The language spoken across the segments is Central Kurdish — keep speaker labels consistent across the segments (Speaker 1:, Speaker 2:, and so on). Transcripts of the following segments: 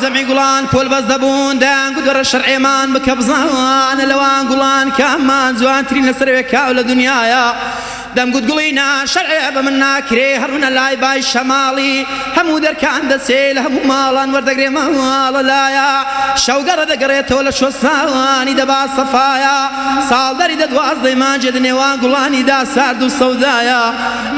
Speaker 1: زەمی گوڵان پۆل بەس دەبوون دەیان گوت وەرە شەرعێمان بکە بزانە لەوان گوڵان کاممان جوانترین لەسەرەوێ کاو لە دنیایە دەم گوت گوڵینە شەرعێ بە من ناکرێ هەڕونە لای بای شەماڵی هەموو دەرکان دەچێ لە هەموو ماڵان وەردەگرێ ماڵە لایە شەوگەڕە دەگەڕێتەوە لە شوێستانی دەبا سەفایە ساڵدەری دەدوازدەی مانجێ دنێوان گوڵانیدا سارد و سەودایە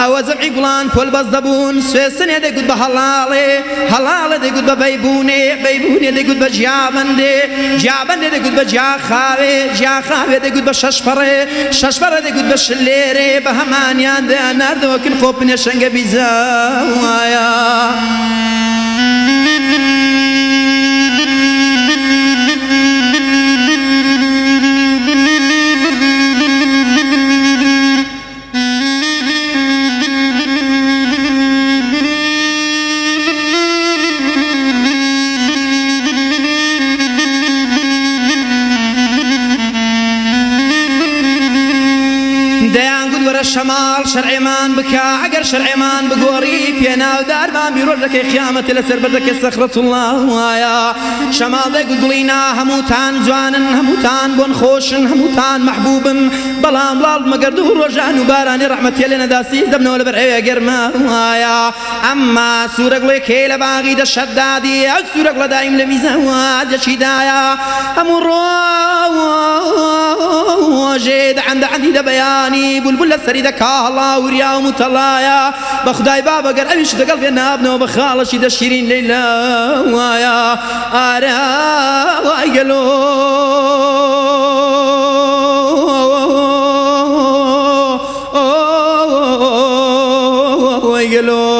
Speaker 1: ئەوە جەمعی گوڵان پۆل بەس دەبوون سوێسنێ دەیگوت بە هەڵاڵێ هەڵاڵێ دەیگوت بە بەیبوونێ بەیبوونێ دەیگوت بە جیابەندێ جیابەندێ دەیگوت بە جیاخاوێ جیاخاوێ دەیگوت بە شەشپەڕێ شەشپەڕێ دەیگوت بە شلێرێ بە هەمانیان دەیان ناردەوە کن خۆ پنێ شەنگە بیزاوایە شەماڵ شەرعێمان بکە ئەگەر شەرعێمان بگۆڕی پێناودارمان بیرۆ دەکەی قیامەتە لەسەر بەردەکەی سەخرەت الله وایە شەماڵ دەیگوت گوڵینە هەمووتان جوانن هەمووتان بۆن خۆشن هەمووتان مەحبوبن بەڵام لاڵ مەگەر دوو ڕۆژان و بارانی ڕەحمەتیە لێ نەداسی دەبنەوە لەبەر ئەوێ گەرمە وایە ئەمما سوورە گوڵێکێ لە باغی دەشەدادی ئەو سوورە گوڵە دایم لە میزانواجەچیدایە هەموو ڕۆژێ دەعەندی دەبەیانی بولبول لەسەری دەکا هەڵاوریا و متەڵایە بە خودای با بەگەر ئەویش دەگەڵ بێ نابنەوە بە خاڵەشی دەشیرین لەیلا وایە ئارە وای گەلۆ وای گەلۆ